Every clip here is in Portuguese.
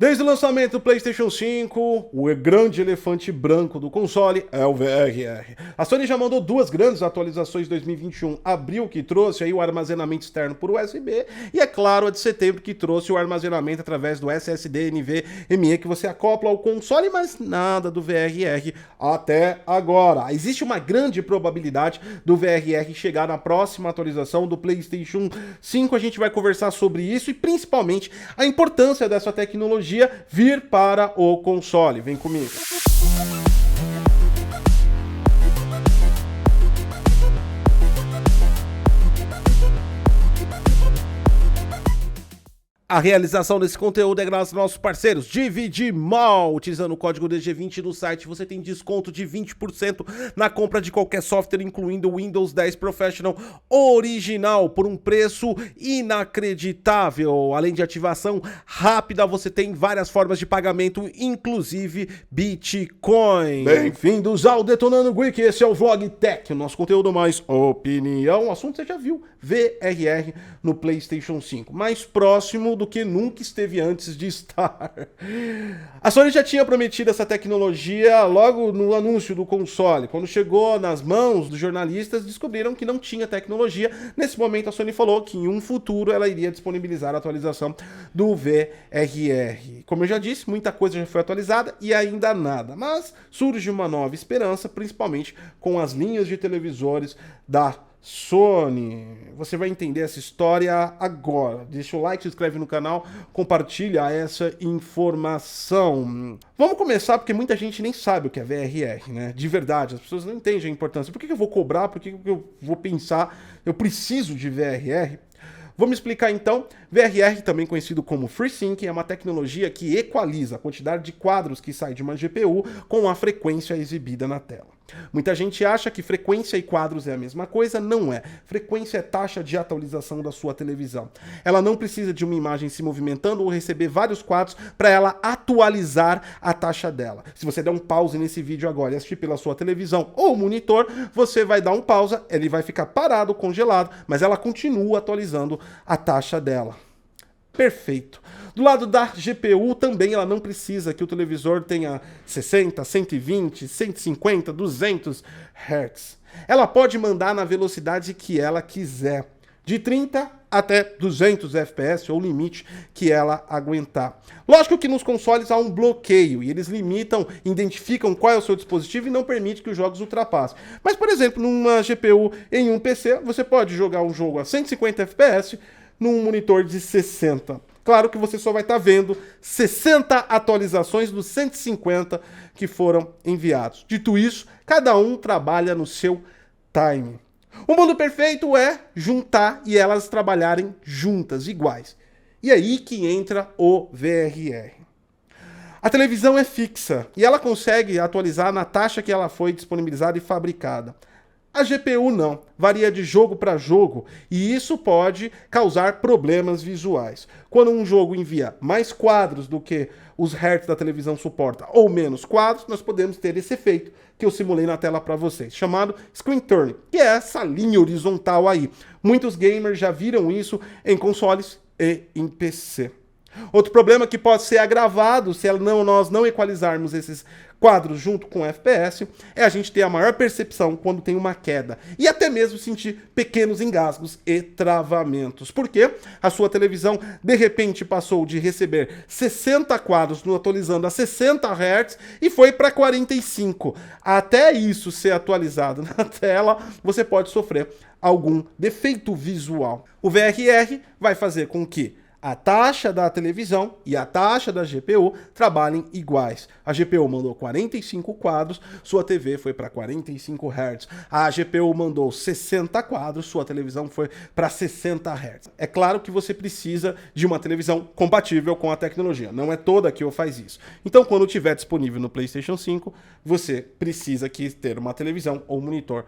Desde o lançamento do PlayStation 5, o grande elefante branco do console é o VRR. A Sony já mandou duas grandes atualizações de 2021. Abril, que trouxe aí o armazenamento externo por USB, e é claro, a de setembro, que trouxe o armazenamento através do SSD NVMe que você acopla ao console, mas nada do VRR até agora. Existe uma grande probabilidade do VRR chegar na próxima atualização do PlayStation 5. A gente vai conversar sobre isso e principalmente a importância dessa tecnologia vir para o console. Vem comigo. A realização desse conteúdo é graças aos nossos parceiros DVD Mall. Utilizando o código DG20 no site, você tem desconto de 20% na compra de qualquer software, incluindo o Windows 10 Professional original, por um preço inacreditável. Além de ativação rápida, você tem várias formas de pagamento, inclusive Bitcoin. Bem-vindos ao Detonando Geek, esse é o Vlog Tech, o nosso conteúdo mais opinião. O assunto você já viu, VRR no PlayStation 5, mais próximo do que nunca esteve antes de estar. A Sony já tinha prometido essa tecnologia logo no anúncio do console. Quando chegou nas mãos dos jornalistas, descobriram que não tinha tecnologia. Nesse momento, a Sony falou que em um futuro ela iria disponibilizar a atualização do VRR. Como eu já disse, muita coisa já foi atualizada e ainda nada. Mas surge uma nova esperança, principalmente com as linhas de televisores da Sony. Você vai entender essa história agora. Deixa o like, se inscreve no canal, compartilha essa informação. Vamos começar porque muita gente nem sabe o que é VRR, né? De verdade, as pessoas não entendem a importância. Por que eu vou cobrar? Por que eu vou pensar? Eu preciso de VRR? Vamos explicar então. VRR, também conhecido como FreeSync, é uma tecnologia que equaliza a quantidade de quadros que sai de uma GPU com a frequência exibida na tela. Muita gente acha que frequência e quadros é a mesma coisa, não é. Frequência é taxa de atualização da sua televisão. Ela não precisa de uma imagem se movimentando ou receber vários quadros para ela atualizar a taxa dela. Se você der um pause nesse vídeo agora e assistir pela sua televisão ou monitor, você vai dar um pausa, ele vai ficar parado, congelado, mas ela continua atualizando a taxa dela. Perfeito. Do lado da GPU também ela não precisa que o televisor tenha 60, 120, 150, 200 Hz. Ela pode mandar na velocidade que ela quiser, de 30 até 200 FPS, ou o limite que ela aguentar. Lógico que nos consoles há um bloqueio, e eles limitam, identificam qual é o seu dispositivo e não permite que os jogos ultrapassem. Mas, por exemplo, numa GPU em um PC, você pode jogar um jogo a 150 FPS num monitor de 60. Claro que você só vai estar vendo 60 atualizações dos 150 que foram enviados. Dito isso, cada um trabalha no seu time. O mundo perfeito é juntar e elas trabalharem juntas, iguais. E aí que entra o VRR. A televisão é fixa e ela consegue atualizar na taxa que ela foi disponibilizada e fabricada. A GPU não, varia de jogo para jogo e isso pode causar problemas visuais. Quando um jogo envia mais quadros do que os hertz da televisão suporta ou menos quadros, nós podemos ter esse efeito que eu simulei na tela para vocês, chamado screen turning, que é essa linha horizontal aí. Muitos gamers já viram isso em consoles e em PC. Outro problema que pode ser agravado se nós não equalizarmos esses quadros junto com o FPS é a gente ter a maior percepção quando tem uma queda e até mesmo sentir pequenos engasgos e travamentos. Porque a sua televisão de repente passou de receber 60 quadros atualizando a 60 Hz e foi para 45. Até isso ser atualizado na tela, você pode sofrer algum defeito visual. O VRR vai fazer com que a taxa da televisão e a taxa da GPU trabalhem iguais. A GPU mandou 45 quadros, sua TV foi para 45 Hz. A GPU mandou 60 quadros, sua televisão foi para 60 Hz. É claro que você precisa de uma televisão compatível com a tecnologia. Não é toda que faz isso. Então, quando tiver disponível no PlayStation 5, você precisa ter uma televisão ou monitor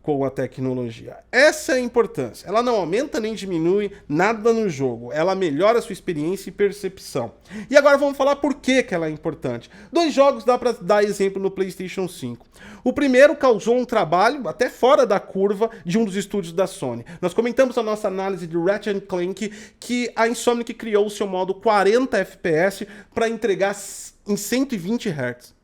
com a tecnologia. Essa é a importância. Ela não aumenta nem diminui nada no jogo. Ela melhora a sua experiência e percepção. E agora vamos falar por que ela é importante. 2 jogos dá para dar exemplo no PlayStation 5. O primeiro causou um trabalho até fora da curva de um dos estúdios da Sony. Nós comentamos na nossa análise de Ratchet & Clank que a Insomniac criou o seu modo 40 FPS para entregar em 120 Hz.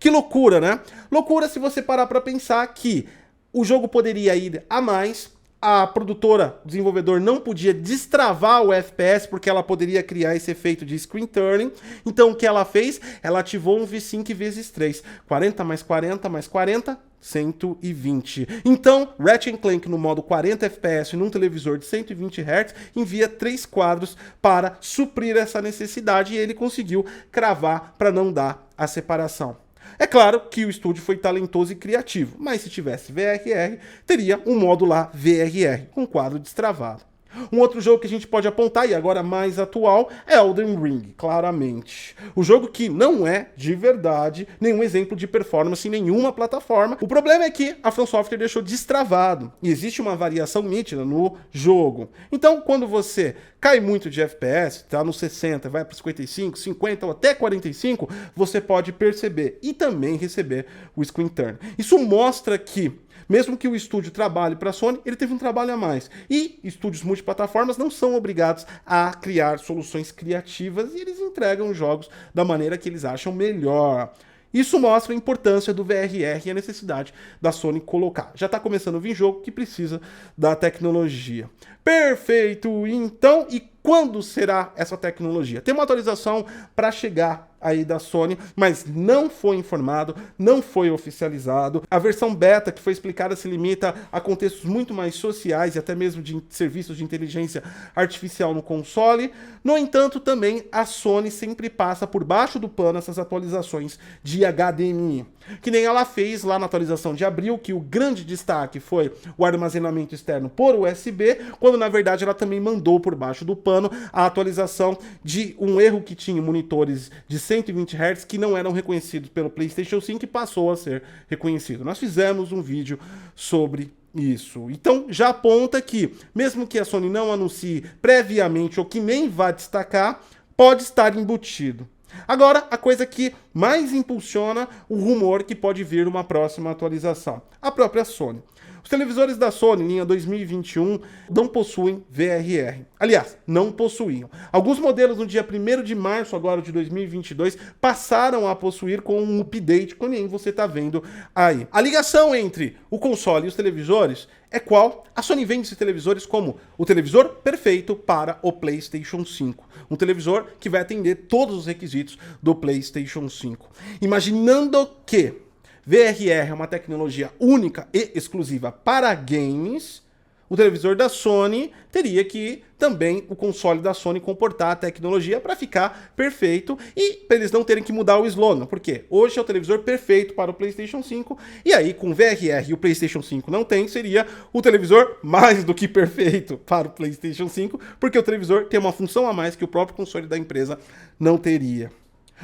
Que loucura, né? Loucura se você parar para pensar que o jogo poderia ir a mais, a produtora, o desenvolvedor não podia destravar o FPS porque ela poderia criar esse efeito de screen turning. Então o que ela fez? Ela ativou um V-Sync vezes 3. 40 mais 40 mais 40, 120. Então, Ratchet & Clank no modo 40 FPS num televisor de 120 Hz envia 3 quadros para suprir essa necessidade e ele conseguiu cravar para não dar a separação. É claro que o estúdio foi talentoso e criativo, mas se tivesse VRR, teria um modo lá VRR, com quadro destravado. Um outro jogo que a gente pode apontar, e agora mais atual, é Elden Ring, claramente. O jogo que não é, de verdade, nenhum exemplo de performance em nenhuma plataforma. O problema é que a From Software deixou destravado, e existe uma variação nítida no jogo. Então, quando você cai muito de FPS, tá no 60, vai para 55, 50 ou até 45, você pode perceber e também receber o screen turn. Isso mostra que mesmo que o estúdio trabalhe para a Sony, ele teve um trabalho a mais. E estúdios multiplataformas não são obrigados a criar soluções criativas e eles entregam jogos da maneira que eles acham melhor. Isso mostra a importância do VRR e a necessidade da Sony colocar. Já está começando a vir jogo que precisa da tecnologia. Perfeito! Então, e quando será essa tecnologia? Tem uma atualização para chegar aí da Sony, mas não foi informado, não foi oficializado. A versão beta que foi explicada se limita a contextos muito mais sociais e até mesmo de serviços de inteligência artificial no console. No entanto, também a Sony sempre passa por baixo do pano essas atualizações de HDMI, que nem ela fez lá na atualização de abril, que o grande destaque foi o armazenamento externo por USB, quando na verdade ela também mandou por baixo do pano a atualização de um erro que tinha em monitores de 120 Hz que não eram reconhecidos pelo PlayStation 5 e passou a ser reconhecido. Nós fizemos um vídeo sobre isso. Então já aponta que, mesmo que a Sony não anuncie previamente ou que nem vá destacar, pode estar embutido. Agora, a coisa que mais impulsiona o rumor que pode vir uma próxima atualização, a própria Sony. Os televisores da Sony, linha 2021, não possuem VRR. Aliás, não possuíam. Alguns modelos no dia 1º de março agora de 2022 passaram a possuir com um update, como nem você está vendo aí. A ligação entre o console e os televisores é qual? A Sony vende esses televisores como o televisor perfeito para o PlayStation 5. Um televisor que vai atender todos os requisitos do PlayStation 5. Imaginando que VRR é uma tecnologia única e exclusiva para games, o televisor da Sony teria que também o console da Sony comportar a tecnologia para ficar perfeito e para eles não terem que mudar o slogan, porque hoje é o televisor perfeito para o PlayStation 5 e aí com VRR e o PlayStation 5 não tem, seria o televisor mais do que perfeito para o PlayStation 5, porque o televisor tem uma função a mais que o próprio console da empresa não teria.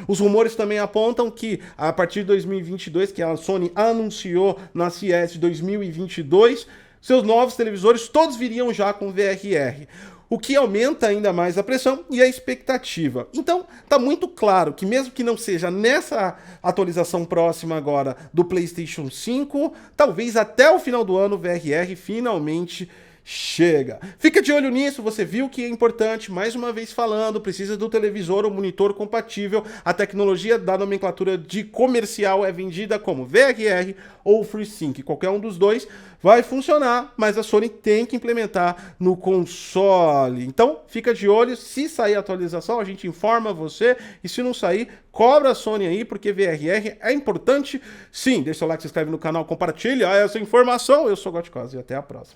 Os rumores também apontam que a partir de 2022, que a Sony anunciou na CES de 2022, seus novos televisores todos viriam já com VRR, o que aumenta ainda mais a pressão e a expectativa. Então, está muito claro que mesmo que não seja nessa atualização próxima agora do PlayStation 5, talvez até o final do ano o VRR finalmente chega. Fica de olho nisso, você viu que é importante, mais uma vez falando, precisa do televisor ou monitor compatível. A tecnologia da nomenclatura de comercial é vendida como VRR ou FreeSync. Qualquer um dos dois vai funcionar, mas a Sony tem que implementar no console. Então, fica de olho, se sair a atualização, a gente informa você, e se não sair, cobra a Sony aí, porque VRR é importante. Sim, deixa o like, se inscreve no canal, compartilha essa informação. Eu sou o Gotcos e até a próxima.